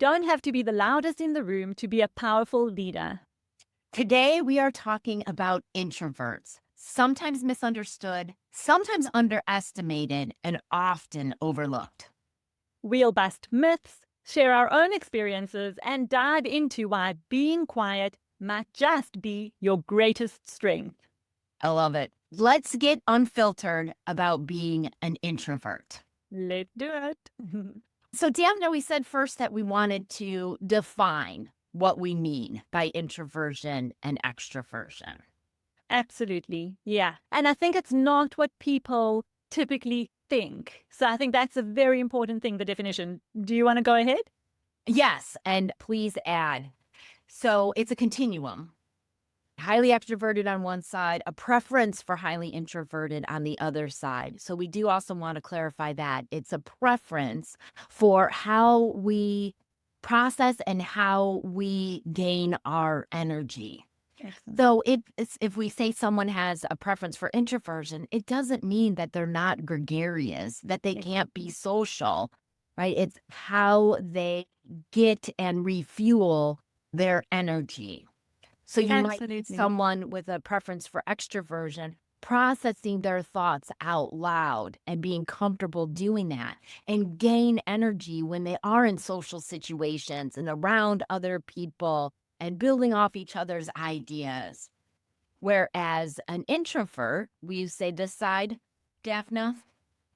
don't have to be the loudest in the room to be a powerful leader. Today, we are talking about introverts, sometimes misunderstood, sometimes underestimated, and often overlooked. We'll bust myths, share our own experiences, and dive into why being quiet might just be your greatest strength. I love it. Let's get unfiltered about being an introvert. Let's do it. So, Daphna, we said first that we wanted to define what we mean by introversion and extroversion. Absolutely. Yeah. And I think it's not what people typically think. So I think that's a very important thing, the definition. Do you want to go ahead? Yes, and please add. So, it's a continuum. Highly extroverted on one side, a preference for highly introverted on the other side. So we do also want to clarify that it's a preference for how we process and how we gain our energy. Excellent. So if we say someone has a preference for introversion, it doesn't mean that they're not gregarious, that they can't be social, right? It's how they get and refuel their energy. So you might be someone with a preference for extroversion, processing their thoughts out loud and being comfortable doing that and gain energy when they are in social situations and around other people and building off each other's ideas. Whereas an introvert, will you say this side, Daphna?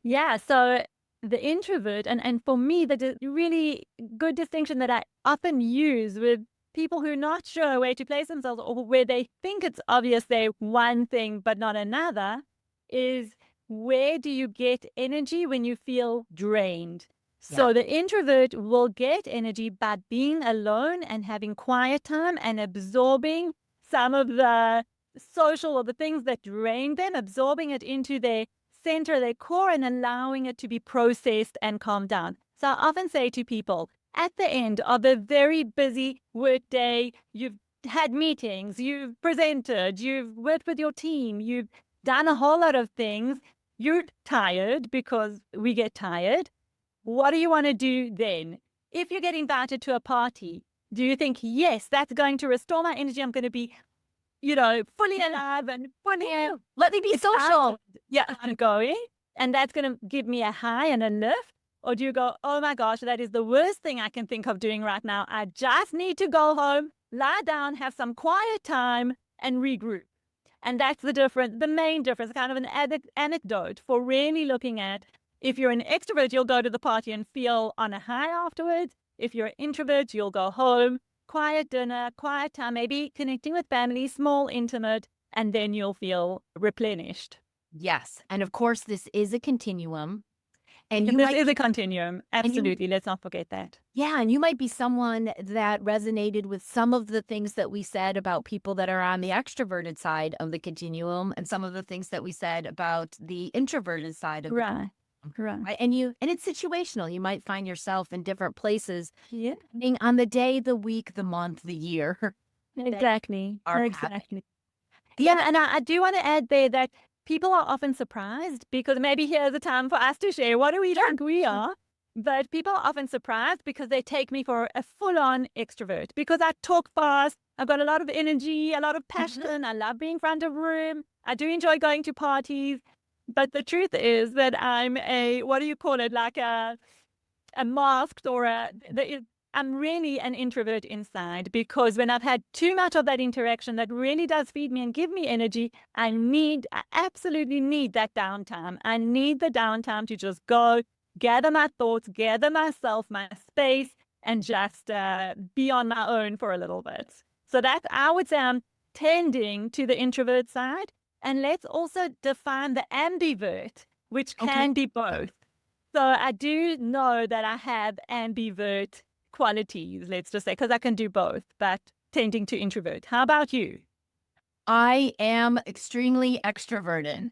Yeah. So the introvert, and for me, the really good distinction that I often use with people who are not sure where to place themselves or where they think it's obvious they're one thing but not another, is where do you get energy when you feel drained? So the introvert will get energy by being alone and having quiet time and absorbing some of the social or the things that drain them, absorbing it into their center, their core, and allowing it to be processed and calmed down. So I often say to people, at the end of a very busy work day, you've had meetings, you've presented, you've worked with your team, you've done a whole lot of things, you're tired because we get tired. What do you want to do then? If you get invited to a party, do you think, yes, that's going to restore my energy? I'm going to be, fully alive and fully, let me be social. Yeah, I'm going. And that's going to give me a high and a lift. Or do you go, oh my gosh, that is the worst thing I can think of doing right now. I just need to go home, lie down, have some quiet time, and regroup. And that's the main difference, kind of an anecdote for really looking at. If you're an extrovert, you'll go to the party and feel on a high afterwards. If you're an introvert, you'll go home, quiet dinner, quiet time, maybe connecting with family, small, intimate, and then you'll feel replenished. Yes. And of course, this is a continuum. And this is a continuum. Absolutely. Let's not forget that. Yeah. And you might be someone that resonated with some of the things that we said about people that are on the extroverted side of the continuum and some of the things that we said about the introverted side of the Right. Right. And it's situational. You might find yourself in different places, Yeah. depending on the day, the week, the month, the year. Exactly. Exactly. Yeah. And I do want to add there that people are often surprised because maybe here's a time for us to share what do we think we are. But people are often surprised because they take me for a full-on extrovert because I talk fast. I've got a lot of energy, a lot of passion. I love being in front of a room. I do enjoy going to parties. But the truth is that I'm what do you call it? Like a masked or I'm really an introvert inside because when I've had too much of that interaction that really does feed me and give me energy, I absolutely need that downtime. I need the downtime to just go, gather my thoughts, gather myself, my space, and just be on my own for a little bit. So I would say I'm tending to the introvert side. And let's also define the ambivert, which can be both. So I do know that I have ambivert qualities, let's just say, because I can do both, but tending to introvert. How about you? I am extremely extroverted.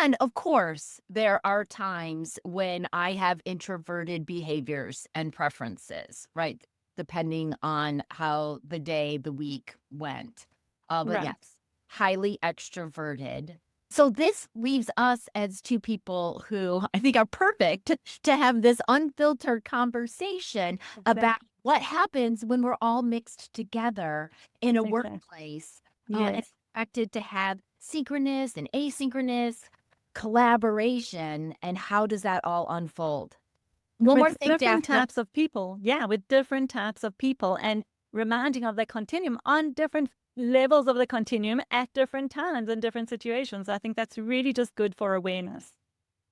And of course, there are times when I have introverted behaviors and preferences, right? Depending on how the day, the week went. But yes, highly extroverted. So this leaves us as two people who I think are perfect to have this unfiltered conversation about what happens when we're all mixed together in a Exactly. workplace and Yes. expected to have synchronous and asynchronous collaboration, and how does that all unfold? One more With thing, different Daphna. types of people. Yeah, with different types of people and reminding of the continuum on different levels of the continuum at different times and different situations. I think that's really just good for awareness.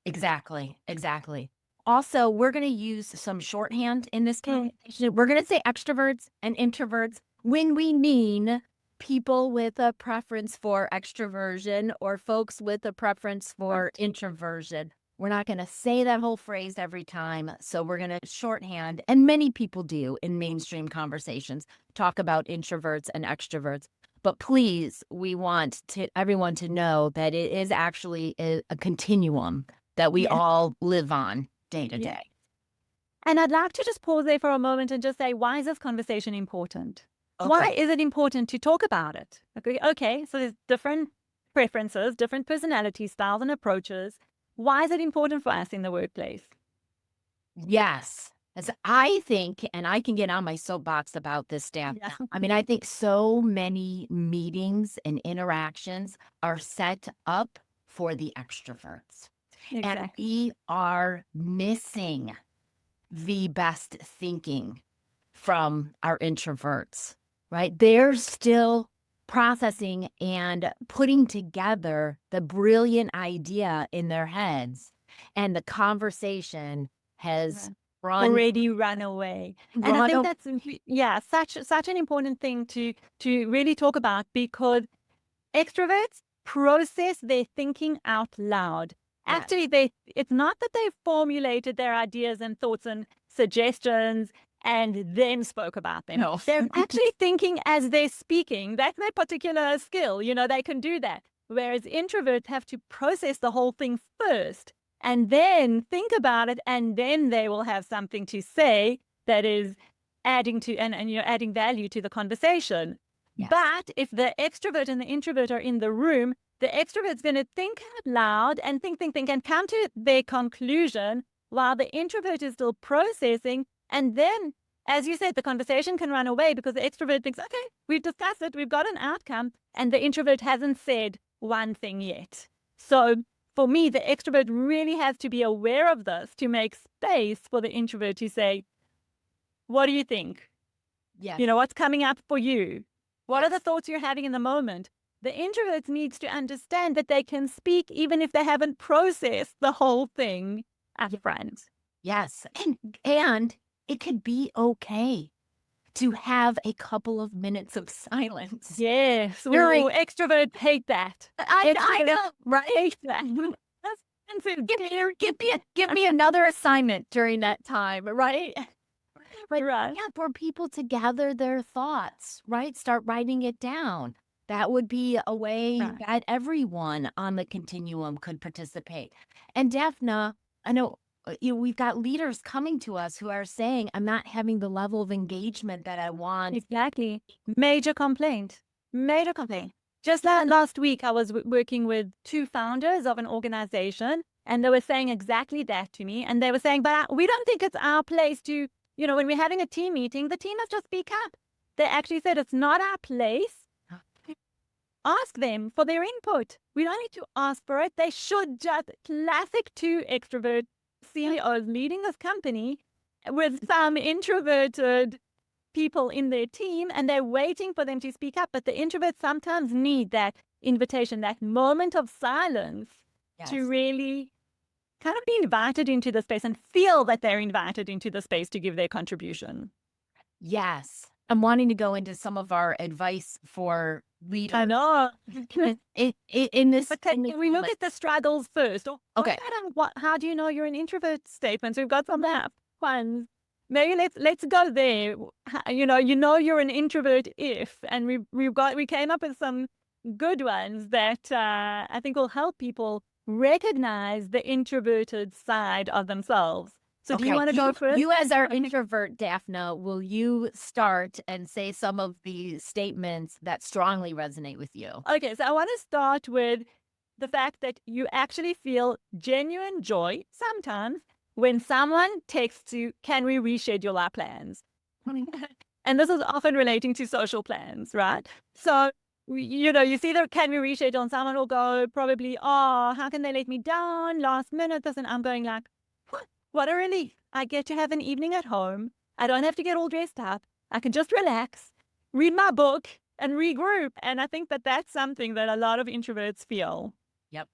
Exactly, exactly. Also, we're going to use some shorthand in this conversation. We're going to say extroverts and introverts when we mean people with a preference for extroversion or folks with a preference for introversion. We're not going to say that whole phrase every time. So we're going to shorthand, and many people do in mainstream conversations, talk about introverts and extroverts. But please, we want everyone to know that it is actually a continuum that we all live on day to day. And I'd like to just pause there for a moment and just say, why is this conversation important? Okay. Why is it important to talk about it? Okay, so there's different preferences, different personality styles and approaches. Why is it important for us in the workplace? Yes. As I think, and I can get on my soapbox about this, Daphna. Yeah. I mean, I think so many meetings and interactions are set up for the extroverts. And Exactly. we are missing the best thinking from our introverts, right? They're still processing and putting together the brilliant idea in their heads. And the conversation has Already run away. And I think that's such an important thing to really talk about, because extroverts process their thinking out loud. Yes. Actually, it's not that they've formulated their ideas and thoughts and suggestions and then spoke about them. No. They're actually thinking as they're speaking. That's their particular skill. They can do that. Whereas introverts have to process the whole thing first and then think about it, and then they will have something to say that is adding to and adding value to the conversation. Yes. But if the extrovert and the introvert are in the room, the extrovert's going to think out loud and think, and come to their conclusion while the introvert is still processing. And then, as you said, the conversation can run away because the extrovert thinks, okay, we've discussed it, we've got an outcome, and the introvert hasn't said one thing yet. So for me, the extrovert really has to be aware of this to make space for the introvert to say, what do you think? Yes. What's coming up for you? What are the thoughts you're having in the moment? The introverts needs to understand that they can speak even if they haven't processed the whole thing up front. Yes. And it could be okay to have a couple of minutes of silence. Yes. During Extroverts hate that. I know, right? Give me another assignment during that time, right? But Right. yeah, for people to gather their thoughts, right? Start writing it down. That would be a way that everyone on the continuum could participate. And Daphna, I know we've got leaders coming to us who are saying, I'm not having the level of engagement that I want. Exactly. Major complaint. Just last week, I was working with two founders of an organization, and they were saying exactly that to me. And they were saying, but we don't think it's our place to, when we're having a team meeting, the team must just speak up. They actually said it's not our place. Ask them for their input. We don't need to ask for it. They should just, classic two extrovert CEOs leading this company with some introverted people in their team, and they're waiting for them to speak up. But the introverts sometimes need that invitation, that moment of silence to really kind of be invited into the space and feel that they're invited into the space to give their contribution. Yes. I'm wanting to go into some of our advice for leaders. I know. in this. But can we look at the struggles first? Okay. How do you know you're an introvert statements? We've got some ones. Maybe let's go there. You know you're an introvert and we came up with some good ones that I think will help people recognize the introverted side of themselves. So do you want to go first? You as our introvert, Daphna, will you start and say some of the statements that strongly resonate with you? Okay, so I want to start with the fact that you actually feel genuine joy sometimes when someone texts you, can we reschedule our plans? And this is often relating to social plans, right? So, you see the can we reschedule, and someone will go probably, oh, how can they let me down last minute? And I'm going like, what a relief. I get to have an evening at home. I don't have to get all dressed up. I can just relax, read my book, and regroup. And I think that that's something that a lot of introverts feel. Yep.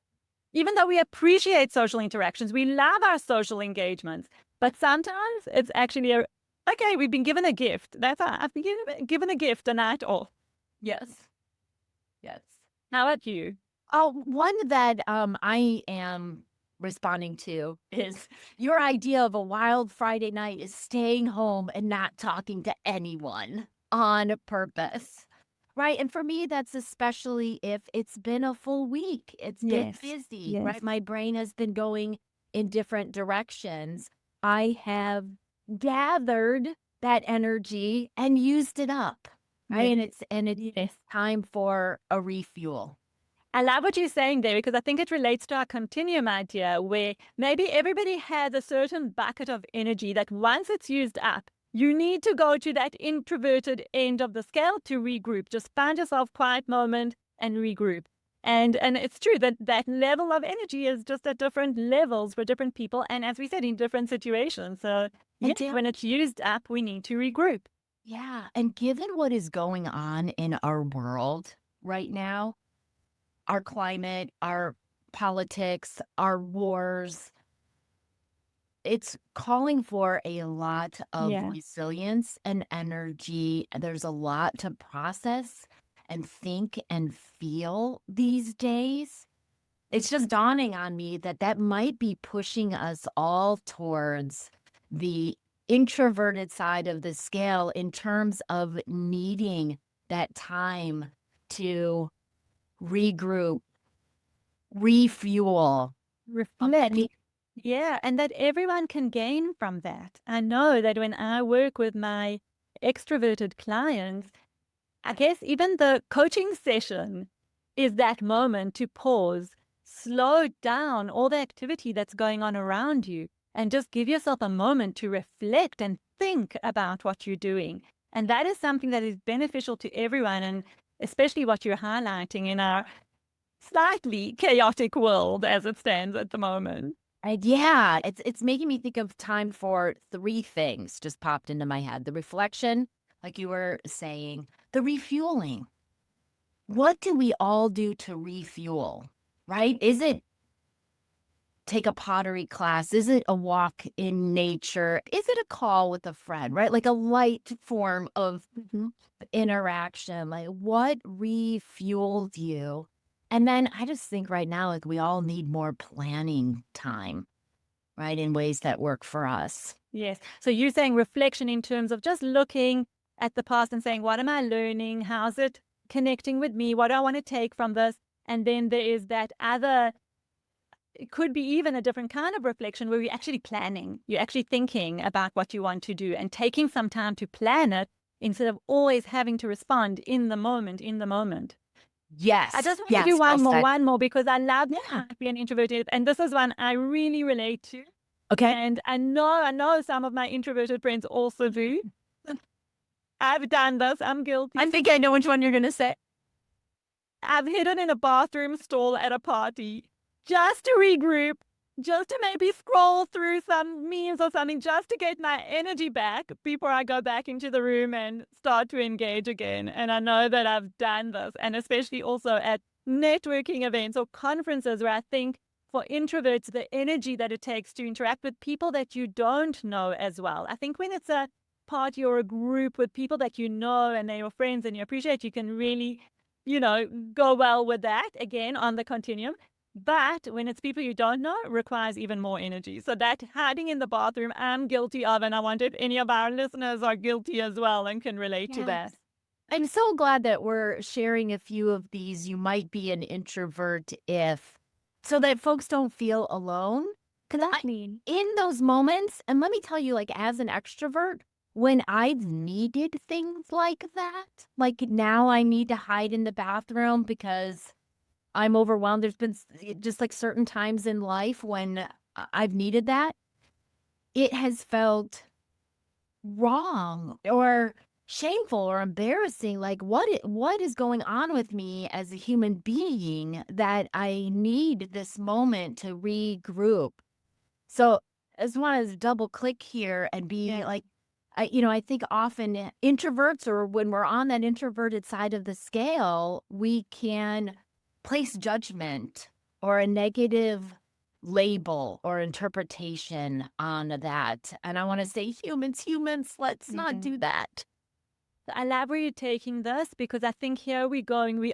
Even though we appreciate social interactions, we love our social engagements, but sometimes it's actually okay, we've been given a gift. I've been given a gift, a night off. Yes. Yes. How about you? Oh, one that I am responding to is your idea of a wild Friday night is staying home and not talking to anyone on purpose. Right. And for me, that's especially if it's been a full week. It's been Yes. busy, Yes. right? My brain has been going in different directions. I have gathered that energy and used it up. Right. Yes. And it's Yes. time for a refuel. I love what you're saying there, because I think it relates to our continuum idea, where maybe everybody has a certain bucket of energy that once it's used up, you need to go to that introverted end of the scale to regroup. Just find yourself quiet moment and regroup. And it's true that that level of energy is just at different levels for different people. And as we said, in different situations. So yes, when it's used up, we need to regroup. Yeah. And given what is going on in our world right now, our climate, our politics, our wars, it's calling for a lot of resilience and energy. There's a lot to process and think and feel these days. It's just dawning on me that that might be pushing us all towards the introverted side of the scale in terms of needing that time to regroup, refuel, reflect. Yeah, and that everyone can gain from that. I know that when I work with my extroverted clients, I guess even the coaching session is that moment to pause, slow down all the activity that's going on around you, and just give yourself a moment to reflect and think about what you're doing. And that is something that is beneficial to everyone, and especially what you're highlighting in our slightly chaotic world as it stands at the moment. Yeah, it's making me think of time for three things just popped into my head. The reflection, like you were saying, the refueling. What do we all do to refuel, right? Is it take a pottery class? Is it a walk in nature? Is it a call with a friend, right? Like a light form of interaction. Like what refueled you? And then I just think right now, like we all need more planning time, right? In ways that work for us. Yes. So you're saying reflection in terms of just looking at the past and saying, what am I learning? How's it connecting with me? What do I want to take from this? And then there is that other, it could be even a different kind of reflection where you're actually planning. You're actually thinking about what you want to do and taking some time to plan it instead of always having to respond in the moment. Yes. I just want to do one more, because I love being introverted. And this is one I really relate to. Okay. And I know some of my introverted friends also do. I've done this. I'm guilty. I think I know which one you're going to say. I've hidden in a bathroom stall at a party just to regroup, just to maybe scroll through some memes or something, just to get my energy back before I go back into the room and start to engage again. And I know that I've done this, and especially also at networking events or conferences where I think for introverts, the energy that it takes to interact with people that you don't know as well. I think when it's a party or a group with people that you know and they're your friends and you appreciate, you can really, go well with that, again, on the continuum. But when it's people you don't know, it requires even more energy. So that hiding in the bathroom, I'm guilty of, and I wonder if any of our listeners are guilty as well and can relate to that. I'm so glad that we're sharing a few of these. You might be an introvert so that folks don't feel alone. Because in those moments, and let me tell you, like as an extrovert, when I've needed things like that, like now I need to hide in the bathroom because I'm overwhelmed. There's been just like certain times in life when I've needed that. It has felt wrong or shameful or embarrassing. Like what is going on with me as a human being that I need this moment to regroup? So I just want to double click here and be Yeah. like, I think often introverts, or when we're on that introverted side of the scale, we can place judgment or a negative label or interpretation on that. And I want to say, humans, let's not do that. I love where you're taking this, because I think here we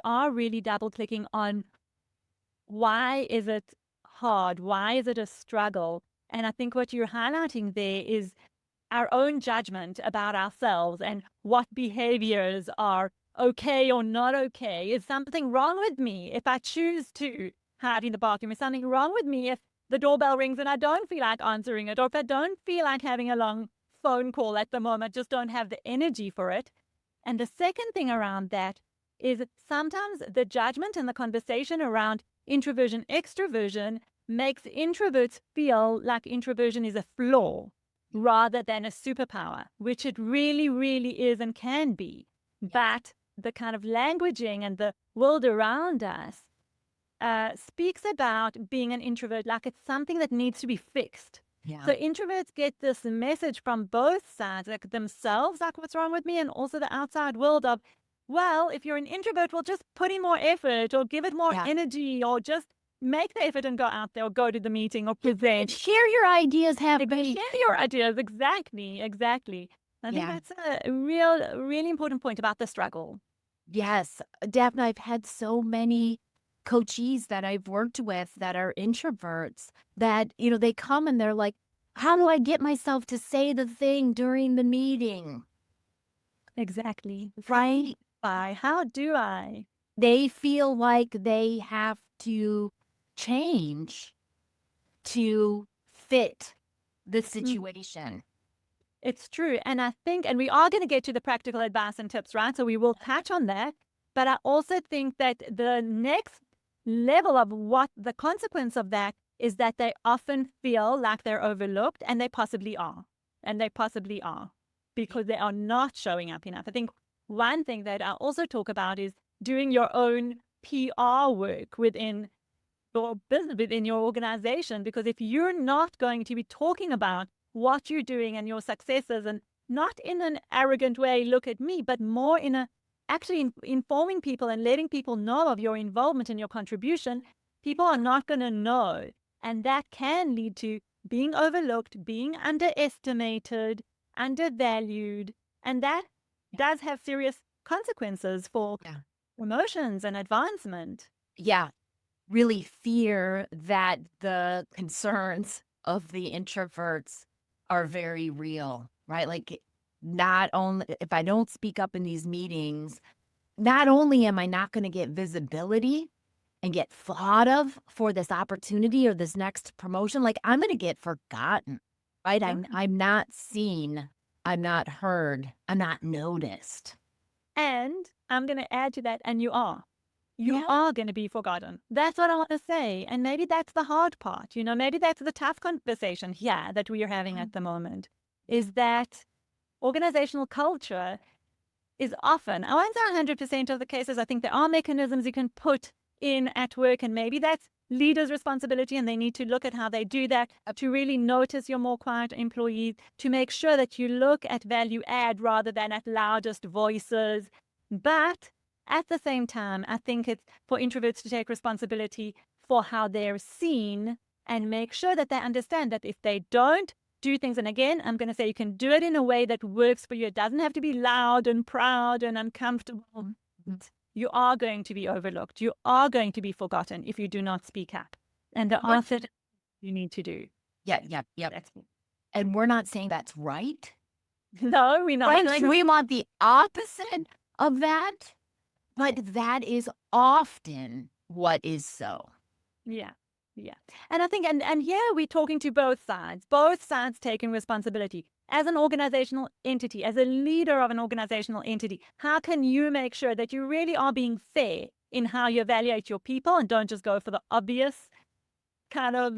are really double clicking on why is it hard? Why is it a struggle? And I think what you're highlighting there is our own judgment about ourselves and what behaviors are okay or not okay. Is something wrong with me if I choose to hide in the bathroom? Is something wrong with me if the doorbell rings and I don't feel like answering it, or if I don't feel like having a long phone call at the moment, just don't have the energy for it? And the second thing around that is sometimes the judgment and the conversation around introversion, extroversion makes introverts feel like introversion is a flaw rather than a superpower, which it really, really is and can be. But the kind of languaging and the world around us speaks about being an introvert like it's something that needs to be fixed. Yeah. So introverts get this message from both sides, like themselves, like what's wrong with me, and also the outside world of, well, if you're an introvert, well, just put in more effort or give it more energy or just make the effort and go out there or go to the meeting or present. Share your ideas, have Share your ideas. Exactly. I think that's a really important point about the struggle. Yes, Daphna, I've had so many coachees that I've worked with that are introverts that, they come and they're like, how do I get myself to say the thing during the meeting? Exactly. Right? How do I? They feel like they have to change to fit the situation. It's true. And I think, and we are going to get to the practical advice and tips, right? So we will touch on that. But I also think that the next level of what the consequence of that is that they often feel like they're overlooked, and they possibly are. Because they are not showing up enough. I think one thing that I also talk about is doing your own PR work within your business, within your organization, because if you're not going to be talking about what you're doing and your successes, and not in an arrogant way, look at me, but more in a actually informing people and letting people know of your involvement and your contribution, people are not going to know. And that can lead to being overlooked, being underestimated, undervalued. And that does have serious consequences for promotions and advancement. Yeah. Really fear that the concerns of the introverts are very real, right? Like, not only if I don't speak up in these meetings, not only am I not going to get visibility and get thought of for this opportunity or this next promotion, like I'm going to get forgotten, right? I'm not seen, I'm not heard, I'm not noticed. And I'm going to add to that, and you are. You are going to be forgotten. That's what I want to say. And maybe that's the hard part. Maybe that's the tough conversation here that we are having at the moment, is that organizational culture is often, I won't say 100% of the cases, I think there are mechanisms you can put in at work, and maybe that's leaders' responsibility, and they need to look at how they do that to really notice your more quiet employees, to make sure that you look at value add rather than at loudest voices. But at the same time, I think it's for introverts to take responsibility for how they're seen and make sure that they understand that if they don't do things, and again, I'm going to say you can do it in a way that works for you. It doesn't have to be loud and proud and uncomfortable. You are going to be overlooked. You are going to be forgotten if you do not speak up. And the answer you need to do. Yeah. And we're not saying that's right. No, we're not. Right? Like, we want the opposite of that. But that is often what is so. Yeah. And I think, and here we're talking to both sides taking responsibility. As an organizational entity, as a leader of an organizational entity, how can you make sure that you really are being fair in how you evaluate your people and don't just go for the obvious kind of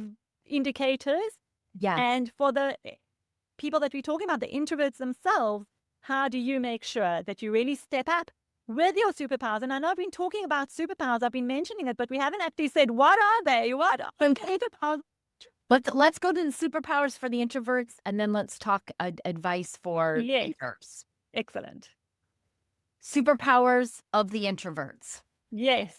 indicators. Yes. And for the people that we're talking about, the introverts themselves, how do you make sure that you really step up with your superpowers? And I know I've been talking about superpowers, I've been mentioning it, but we haven't actually said, what are they? What are superpowers? Let's go to the superpowers for the introverts, and then let's talk advice for Yes. introverts. Excellent. Superpowers of the introverts. Yes.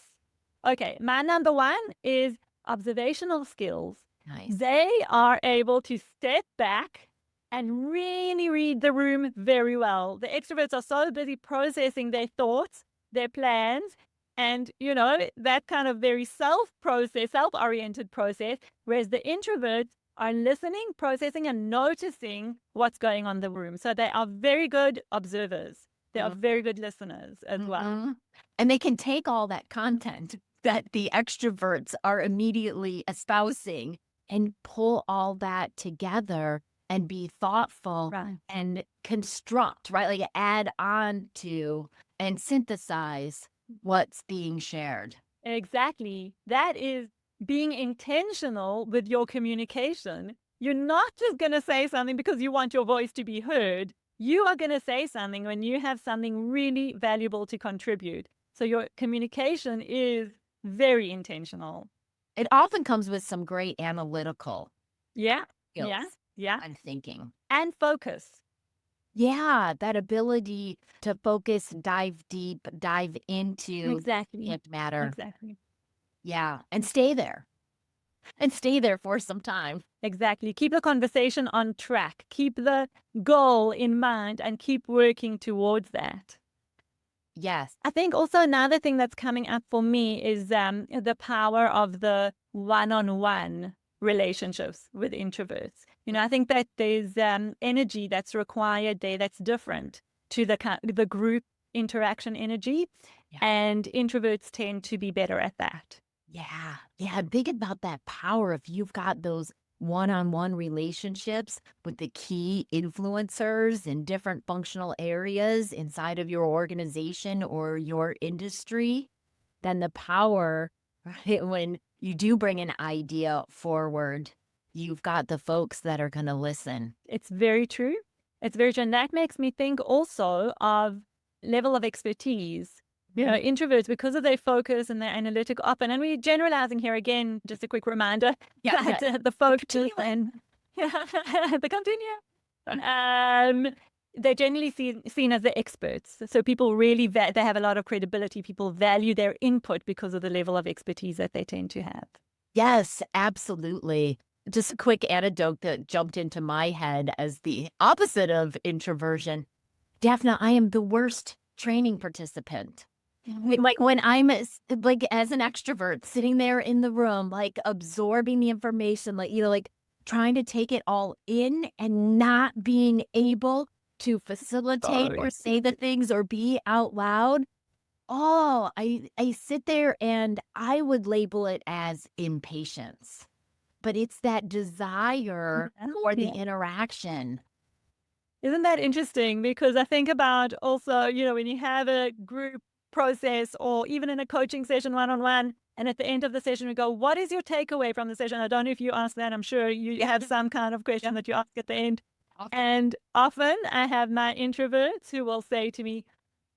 Okay, my number one is observational skills. Nice. They are able to step back and really read the room very well. The extroverts are so busy processing their thoughts, their plans, and, that kind of very self-oriented process, whereas the introverts are listening, processing, and noticing what's going on in the room. So they are very good observers. They are very good listeners as well. And they can take all that content that the extroverts are immediately espousing and pull all that together and be thoughtful and construct, right? Like add on to and synthesize what's being shared. Exactly. That is being intentional with your communication. You're not just going to say something because you want your voice to be heard. You are going to say something when you have something really valuable to contribute. So your communication is very intentional. It often comes with some great analytical skills. Yeah. I'm thinking. And focus. Yeah, that ability to focus, dive deep, dive into subject matter. Exactly. Yeah, and stay there. And stay there for some time. Exactly. Keep the conversation on track. Keep the goal in mind and keep working towards that. Yes. I think also another thing that's coming up for me is the power of the one-on-one relationships with introverts. I think that there's energy that's required there that's different to the group interaction energy, and introverts tend to be better at that. Yeah. Think about that power if you've got those one-on-one relationships with the key influencers in different functional areas inside of your organization or your industry, then the power, right, when you do bring an idea forward, you've got the folks that are going to listen. It's very true. And that makes me think also of level of expertise. Introverts, because of their focus and their analytic often, and we're generalizing here again, just a quick reminder, the focus and the continue. They're generally seen as the experts. So people really, they have a lot of credibility. People value their input because of the level of expertise that they tend to have. Yes, absolutely. Just a quick anecdote that jumped into my head as the opposite of introversion. Daphna, I am the worst training participant. Like when I'm as an extrovert sitting there in the room, like absorbing the information, like trying to take it all in and not being able to facilitate or say the things or be out loud. Oh, I sit there and I would label it as impatience, but it's that desire for the interaction. Isn't that interesting? Because I think about also, when you have a group process or even in a coaching session one-on-one, and at the end of the session we go, what is your takeaway from the session? I don't know if you ask that. I'm sure you have some kind of question that you ask at the end. And often I have my introverts who will say to me,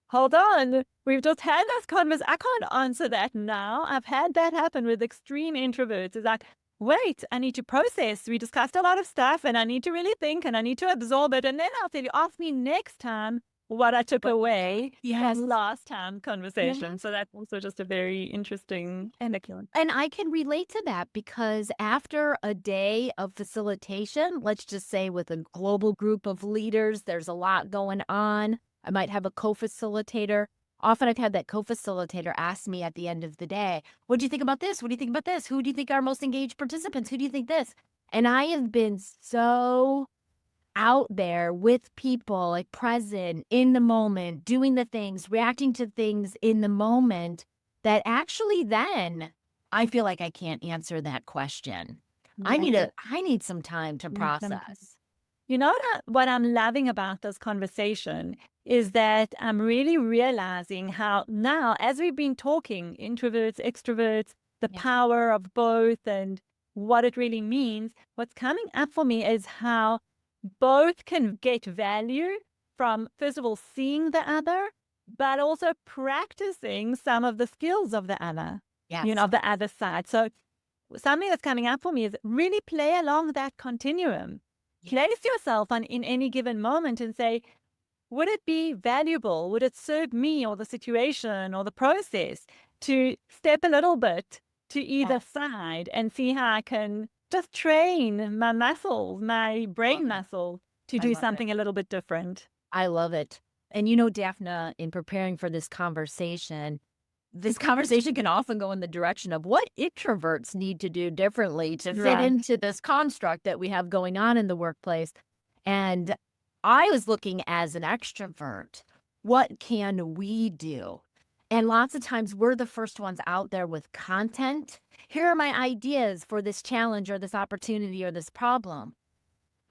hold on, we've just had this conversation. I can't answer that now. I've had that happen with extreme introverts. It's like, wait, I need to process. We discussed a lot of stuff and I need to really think and I need to absorb it. And then I'll tell you, ask me next time what I took away from last time conversation. So that's also just a very interesting anecdote. And I can relate to that because after a day of facilitation, let's just say with a global group of leaders, there's a lot going on. I might have a co-facilitator. Often I've had that co-facilitator ask me at the end of the day, what do you think about this? What do you think about this? Who do you think are most engaged participants? Who do you think this? And I have been so out there with people, like present in the moment, doing the things, reacting to things in the moment, that actually then I feel like I can't answer that question. I need some time to process. You know what I'm loving about this conversation is that I'm really realizing how now, as we've been talking, introverts, extroverts, the Yeah. power of both and what it really means, what's coming up for me is how both can get value from, first of all, seeing the other, but also practicing some of the skills of the other, Yes. of the other side. So something that's coming up for me is really play along that continuum. Yeah. Place yourself in any given moment and say, would it be valuable? Would it serve me or the situation or the process to step a little bit to either side and see how I can just train my muscles, my brain muscle to I do love it. something a little bit different? I love it. And Daphna, in preparing for this conversation can often go in the direction of what introverts need to do differently to fit Right. into this construct that we have going on in the workplace. And I was looking as an extrovert, what can we do? And lots of times we're the first ones out there with content. Here are my ideas for this challenge or this opportunity or this problem.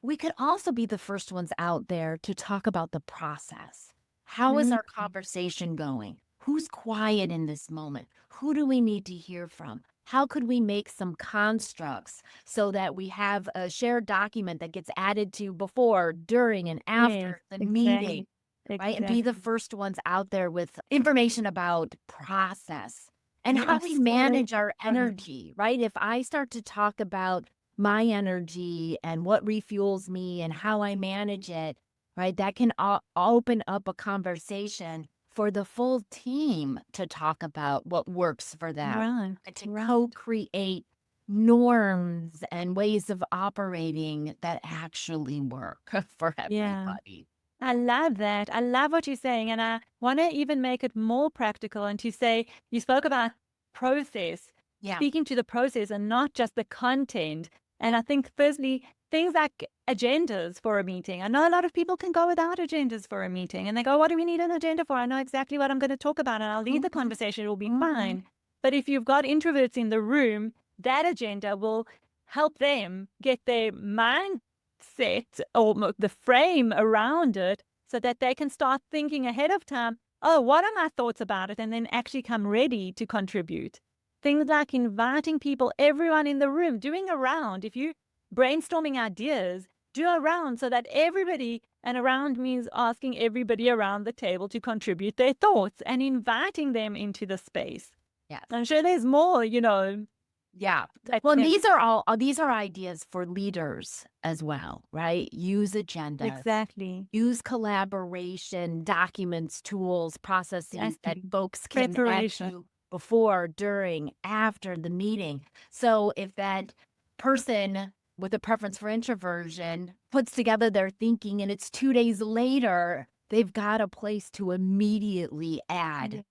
We could also be the first ones out there to talk about the process. How is our conversation going? Who's quiet in this moment? Who do we need to hear from? How could we make some constructs so that we have a shared document that gets added to before, during, and after the meeting, right? And be the first ones out there with information about process and how we manage our energy, right? If I start to talk about my energy and what refuels me and how I manage it, right? That can open up a conversation for the full team to talk about what works for them Right. and to co-create norms and ways of operating that actually work for everybody. I love that. I love what you're saying. And I want to even make it more practical and to say, you spoke about process, Yeah. speaking to the process and not just the content. And I think, firstly, things like agendas for a meeting. I know a lot of people can go without agendas for a meeting and they go, what do we need an agenda for? I know exactly what I'm going to talk about and I'll lead the conversation. It will be fine. But if you've got introverts in the room, that agenda will help them get their mindset or the frame around it so that they can start thinking ahead of time, oh, what are my thoughts about it? And then actually come ready to contribute. Things like inviting people, everyone in the room, doing a round. If you're brainstorming ideas, do a round so that everybody, and around means asking everybody around the table to contribute their thoughts and inviting them into the space. Yes. I'm sure there's more, Yeah. Well, these are ideas for leaders as well, right? Use agendas. Exactly. Use collaboration, documents, tools, processes that folks can add Preparation. to before, during, after the meeting. So if that person with a preference for introversion puts together their thinking and it's 2 days later, they've got a place to immediately add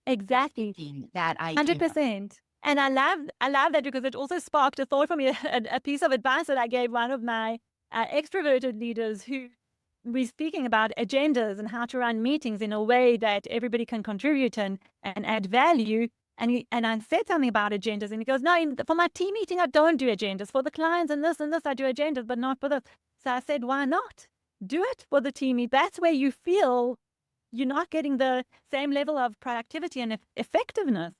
Exactly. that idea. 100%. And I love that because it also sparked a thought for me, a piece of advice that I gave one of my extroverted leaders who we're speaking about agendas and how to run meetings in a way that everybody can contribute and add value. And I said something about agendas and he goes, no, for my team meeting, I don't do agendas. For the clients and this, I do agendas, but not for this. So I said, why not? Do it for the team meeting. That's where you feel you're not getting the same level of productivity and effectiveness.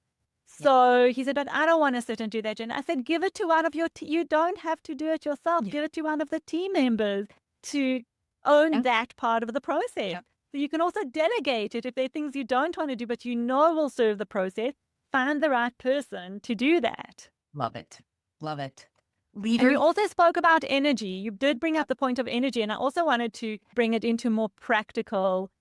So he said, but I don't want to sit and do that agenda. I said, give it to one of your, you don't have to do it yourself. Give it to one of the team members to own that part of the process. So you can also delegate it if there are things you don't want to do, but will serve the process. Find the right person to do that. Love it. Love it. And you also spoke about energy. You did bring up the point of energy, and I also wanted to bring it into more practical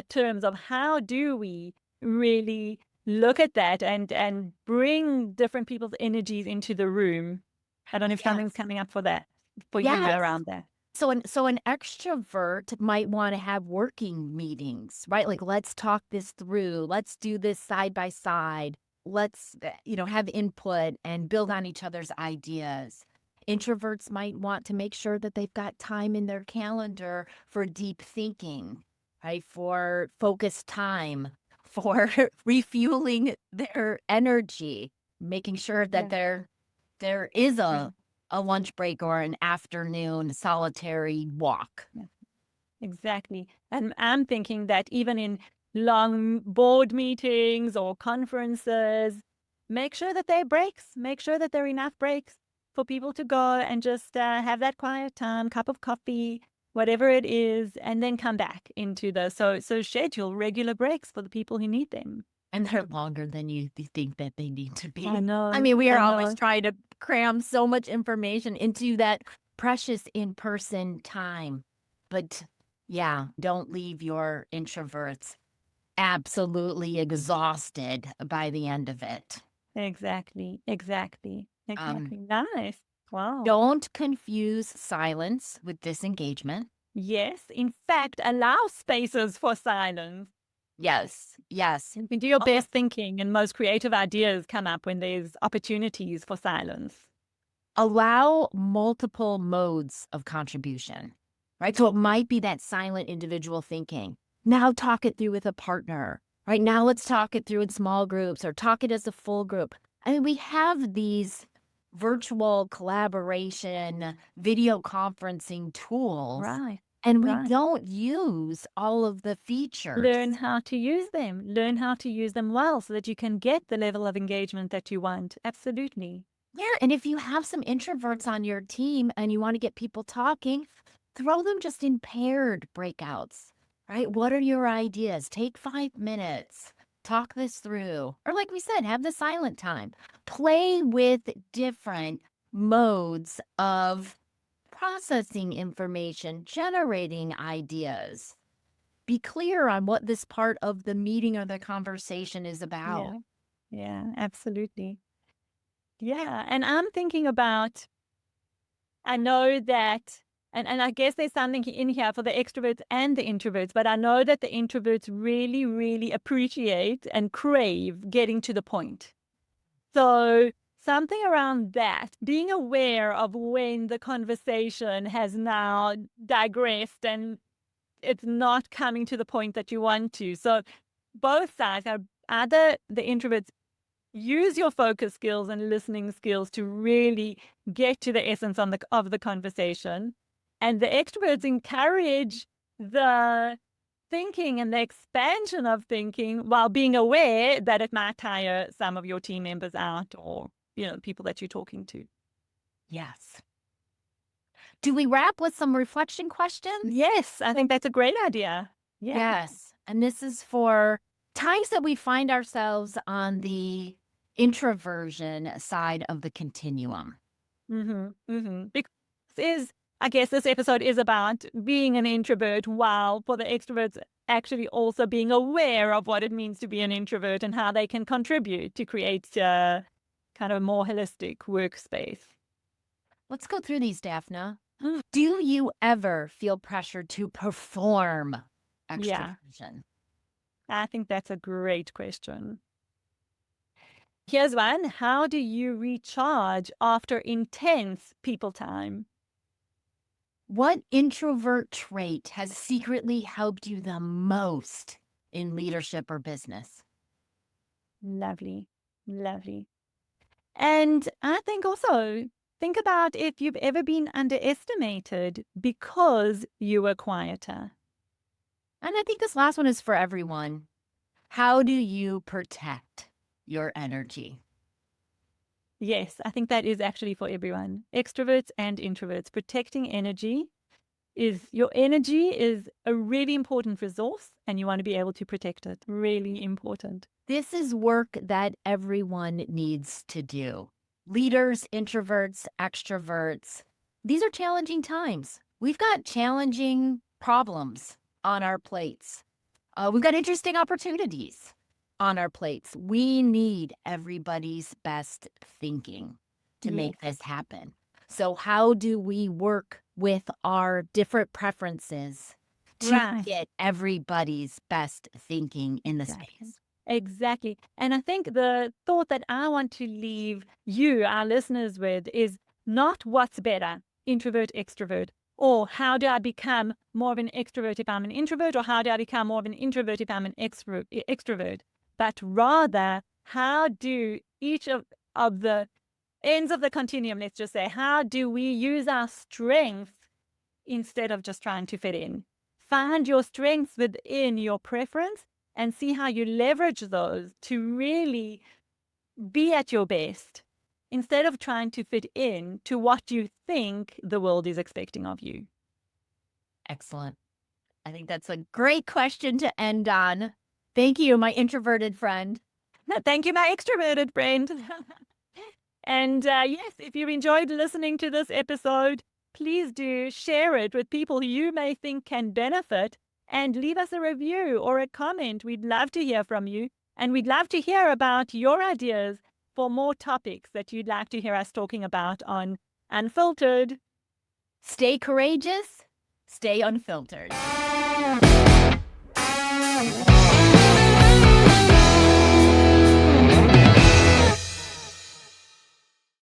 terms of how do we really look at that and bring different people's energies into the room. I don't know if something's coming up for that, for you around that. So an extrovert might want to have working meetings, right? Like, let's talk this through. Let's do this side by side. Let's, have input and build on each other's ideas. Introverts might want to make sure that they've got time in their calendar for deep thinking, right? For focused time, for refueling their energy, making sure that there is a lunch break or an afternoon solitary walk. Exactly. And I'm thinking that even in long board meetings or conferences, make sure that there are breaks, make sure that there are enough breaks for people to go and just have that quiet time, cup of coffee, whatever it is, and then come back into so schedule regular breaks for the people who need them. And they're longer than you think that they need to be. I know. I mean, we are I always know. trying to cram so much information into that precious in-person time. But yeah, don't leave your introverts absolutely exhausted by the end of it. Exactly. Um, Nice. Wow. don't confuse silence with disengagement. Yes. In fact, allow spaces for silence. Yes, yes. You can do your Oh, best thinking, and most creative ideas come up when there's opportunities for silence. allow multiple modes of contribution, right? So it might be that silent individual thinking. Now talk it through with a partner, right? Now let's talk it through in small groups or talk it as a full group. I mean, we have these virtual collaboration, video conferencing tools, Right. and we Right. don't use all of the features. Learn how to use them. Learn how to use them well so that you can get the level of engagement that you want. Absolutely. Yeah, and if you have some introverts on your team and you want to get people talking, throw them just in paired breakouts, right? What are your ideas? Take 5 minutes, talk this through. Or, like we said, have the silent time. Play with different modes of processing information, generating ideas. Be clear on what this part of the meeting or the conversation is about. Yeah. Yeah, absolutely. Yeah. And I'm thinking about, I know that, and I guess there's something in here for the extroverts and the introverts, but I know that the introverts really, really appreciate and crave getting to the point. So something around that, being aware of when the conversation has now digressed and it's not coming to the point that you want to. So both sides are either the introverts use your focus skills and listening skills to really get to the essence of the conversation, and the extroverts encourage the thinking and the expansion of thinking while being aware that it might tire some of your team members out, or people that you're talking to. Yes. Do we wrap with some reflection questions? Yes, I think that's a great idea. Yeah. Yes. And this is for times that we find ourselves on the introversion side of the continuum. Because I guess this episode is about being an introvert, while for the extroverts actually also being aware of what it means to be an introvert and how they can contribute to create kind of a more holistic workspace. Let's go through these, Daphna. Mm. Do you ever feel pressure to perform Yeah. extroversion? I think that's a great question. Here's one. How do you recharge after intense people time? What introvert trait has secretly helped you the most in leadership or business? Lovely. And I think also, think about if you've ever been underestimated because you were quieter. And I think this last one is for everyone. How do you protect your energy? Yes, I think that is actually for everyone. Extroverts and introverts. Protecting energy your energy is a really important resource, and you want to be able to protect it. Really important. This is work that everyone needs to do. Leaders, introverts, extroverts. These are challenging times. We've got challenging problems on our plates. We've got interesting opportunities on our plates. We need everybody's best thinking to make this happen. So how do we work with our different preferences to get everybody's best thinking in the space? Exactly. And I think the thought that I want to leave you, our listeners, with is not what's better, introvert, extrovert, or how do I become more of an extrovert if I'm an introvert, or how do I become more of an introvert if I'm an extrovert, but rather how do each of the ends of the continuum, let's just say, how do we use our strength instead of just trying to fit in? find your strengths within your preference and see how you leverage those to really be at your best instead of trying to fit in to what you think the world is expecting of you. Excellent. I think that's a great question to end on. Thank you, my introverted friend. Thank you, my extroverted friend. And yes, if you enjoyed listening to this episode, please do share it with people who you may think can benefit and leave us a review or a comment. We'd love to hear from you. And we'd love to hear about your ideas for more topics that you'd like to hear us talking about on Unfiltered. Stay courageous, stay unfiltered.